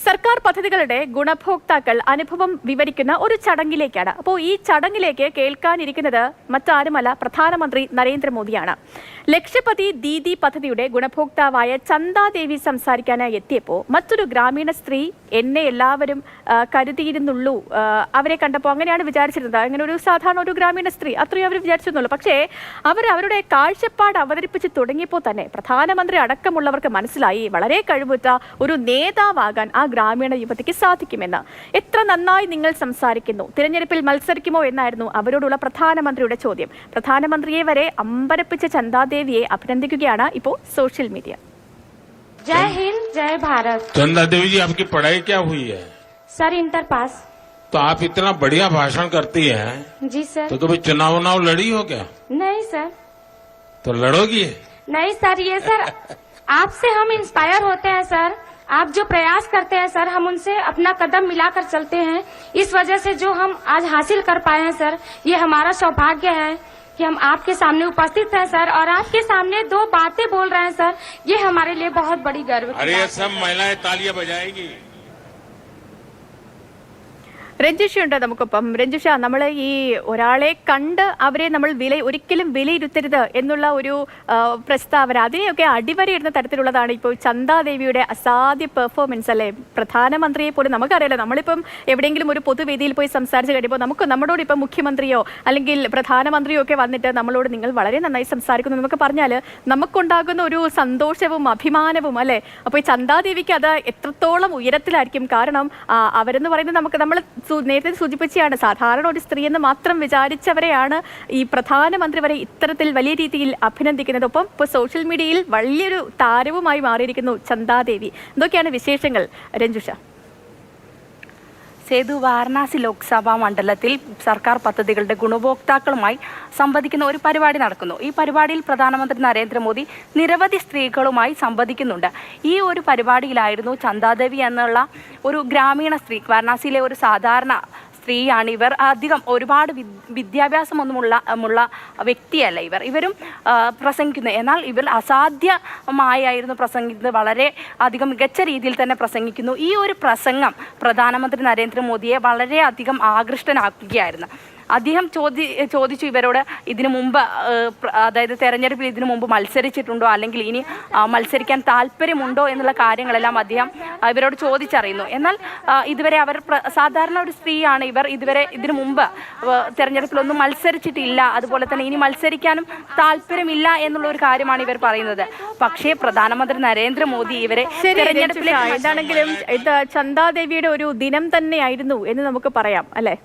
സർക്കാർ പദ്ധതികളുടെ ഗുണഭോക്താക്കൾ അനുഭവം വിവരിക്കുന്ന ഒരു ചടങ്ങിലേക്കാണ്. അപ്പോൾ ഈ ചടങ്ങിലേക്ക് കേൾക്കാനിരിക്കുന്നത് മറ്റാരുമല്ല, പ്രധാനമന്ത്രി നരേന്ദ്രമോദിയാണ്. ലക്ഷപതി ദീദി പദ്ധതിയുടെ ഗുണഭോക്താവായ ചന്ദാദേവി സംസാരിക്കാനായി എത്തിയപ്പോൾ മറ്റൊരു ഗ്രാമീണ സ്ത്രീ എന്നെ എല്ലാവരും കരുതിയിരുന്നുള്ളൂ, അവരെ കണ്ടപ്പോൾ അങ്ങനെയാണ് വിചാരിച്ചിരുന്നത്. അങ്ങനെ ഒരു സാധാരണ ഒരു ഗ്രാമീണ സ്ത്രീ അത്രയും അവർ വിചാരിച്ചിരുന്നുള്ളൂ. പക്ഷേ അവരുടെ കാഴ്ചപ്പാട് അവതരിപ്പിച്ച് തുടങ്ങിയപ്പോൾ തന്നെ പ്രധാനമന്ത്രി അടക്കമുള്ളവർക്ക് മനസ്സിലായി വളരെ കഴിവുറ്റ ഒരു നേതാവാകാൻ ആ ഗ്രാമീണ യുവതിക്ക് സാധിക്കുമെന്ന്. എത്ര നന്നായി നിങ്ങൾ സംസാരിക്കുന്നു, തിരഞ്ഞെടുപ്പിൽ മത്സരിക്കുമോ എന്നായിരുന്നു അവരോടുള്ള പ്രധാനമന്ത്രിയുടെ ചോദ്യം. പ്രധാനമന്ത്രിയെ വരെ അമ്പരപ്പിച്ച ചന്ദാദേവിയെ അഭിനന്ദിക്കുകയാണ് ഇപ്പോൾ സോഷ്യൽ മീഡിയ. जय हिंद, जय भारत। चंदा देवी जी, आपकी पढ़ाई क्या हुई है? Sir inter pass. तो आप इतना बढ़िया भाषण करती हैं। जी सर। तो कभी चुनाव लड़ी हो क्या? नहीं सर। तो लड़ोगी? नहीं सर, ये सर आपसे हम इंस्पायर होते हैं सर। आप जो प्रयास करते हैं सर, हम उनसे अपना कदम मिलाकर चलते हैं। इस वजह से जो हम आज हासिल कर पाए हैं सर, ये हमारा सौभाग्य है कि हम आपके सामने उपस्थित हैं सर, और आपके सामने दो बातें बोल रहे हैं सर। ये हमारे लिए बहुत बड़ी गर्व की बात है। अरे सब महिलाएं तालियां बजाएंगी। രഞ്ജുഷയുണ്ട് നമുക്കൊപ്പം. രഞ്ജുഷ, നമ്മൾ ഈ ഒരാളെ കണ്ട് അവരെ നമ്മൾ ഒരിക്കലും വിലയിരുത്തരുത് എന്നുള്ള ഒരു പ്രസ്താവന, അതിനെയൊക്കെ അടിവരയിടുന്ന തരത്തിലുള്ളതാണ് ഇപ്പോൾ ചന്ദാദേവിയുടെ അസാധ്യ പെർഫോമൻസ് അല്ലേ? പ്രധാനമന്ത്രിയെ പോലും നമുക്കറിയാലോ, നമ്മളിപ്പം എവിടെയെങ്കിലും ഒരു പൊതുവേദിയിൽ പോയി സംസാരിച്ച് കഴിയുമ്പോൾ നമ്മളോട് ഇപ്പം മുഖ്യമന്ത്രിയോ അല്ലെങ്കിൽ പ്രധാനമന്ത്രിയോ ഒക്കെ വന്നിട്ട് നമ്മളോട് നിങ്ങൾ വളരെ നന്നായി സംസാരിക്കുന്നു എന്നൊക്കെ പറഞ്ഞാൽ നമുക്കുണ്ടാകുന്ന ഒരു സന്തോഷവും അഭിമാനവും അല്ലേ? അപ്പോൾ ഈ ചന്ദാദേവിക്ക് അത് എത്രത്തോളം ഉയരത്തിലായിരിക്കും. കാരണം അവരെന്ന് പറയുന്നത് നമ്മൾ നേരത്തെ സൂചിപ്പിച്ചാണ്, സാധാരണ ഒരു സ്ത്രീ എന്ന് മാത്രം വിചാരിച്ചവരെയാണ് ഈ പ്രധാനമന്ത്രി വരെ ഇത്തരത്തിൽ വലിയ രീതിയിൽ അഭിനന്ദിക്കുന്നത്. ഒപ്പം ഇപ്പോൾ സോഷ്യൽ മീഡിയയിൽ വലിയൊരു താരവുമായി മാറിയിരിക്കുന്നു ചന്ദാദേവി. എന്തൊക്കെയാണ് വിശേഷങ്ങൾ രഞ്ജുഷ? സേതു, വാരണാസി ലോക്സഭാ മണ്ഡലത്തിൽ സർക്കാർ പദ്ധതികളുടെ ഗുണഭോക്താക്കളുമായി സംവദിക്കുന്ന ഒരു പരിപാടി നടക്കുന്നു. ഈ പരിപാടിയിൽ പ്രധാനമന്ത്രി നരേന്ദ്രമോദി നിരവധി സ്ത്രീകളുമായി സംവദിക്കുന്നുണ്ട്. ഈ ഒരു പരിപാടിയിലായിരുന്നു ചന്ദാദേവി എന്നുള്ള ഒരു ഗ്രാമീണ സ്ത്രീ, വാരണാസിയിലെ ഒരു സാധാരണ സ്ത്രീയാണ് ഇവർ. അധികം ഒരുപാട് വിദ്യാഭ്യാസമൊന്നുമുള്ള വ്യക്തിയല്ല ഇവരും പ്രസംഗിക്കുന്നത്. എന്നാൽ ഇവർ അസാധ്യമായിരുന്നു പ്രസംഗിക്കുന്നത്. വളരെ അധികം മികച്ച രീതിയിൽ തന്നെ പ്രസംഗിക്കുന്നു. ഈ ഒരു പ്രസംഗം പ്രധാനമന്ത്രി നരേന്ദ്രമോദിയെ വളരെയധികം ആകൃഷ്ടനാക്കുകയായിരുന്നു. അദ്ദേഹം ചോദിച്ചു ഇവരോട് ഇതിനു മുമ്പ്, അതായത് തെരഞ്ഞെടുപ്പിൽ ഇതിനു മുമ്പ് മത്സരിച്ചിട്ടുണ്ടോ അല്ലെങ്കിൽ ഇനി മത്സരിക്കാൻ താല്പര്യമുണ്ടോ എന്നുള്ള കാര്യങ്ങളെല്ലാം അദ്ദേഹം ഇവരോട് ചോദിച്ചറിയുന്നു. എന്നാൽ ഇതുവരെ അവർ സാധാരണ ഒരു സ്ത്രീയാണ് ഇവർ. ഇതിനു മുമ്പ് തെരഞ്ഞെടുപ്പിലൊന്നും മത്സരിച്ചിട്ടില്ല, അതുപോലെ തന്നെ ഇനി മത്സരിക്കാനും താല്പര്യമില്ല എന്നുള്ള ഒരു കാര്യമാണ് ഇവർ പറയുന്നത്. പക്ഷേ പ്രധാനമന്ത്രി നരേന്ദ്രമോദി ഇവരെ തെരഞ്ഞെടുപ്പിൽ എന്താണെങ്കിലും ചന്ദാദേവിയുടെ ഒരു ദിനം തന്നെയായിരുന്നു എന്ന് നമുക്ക് പറയാം അല്ലേ?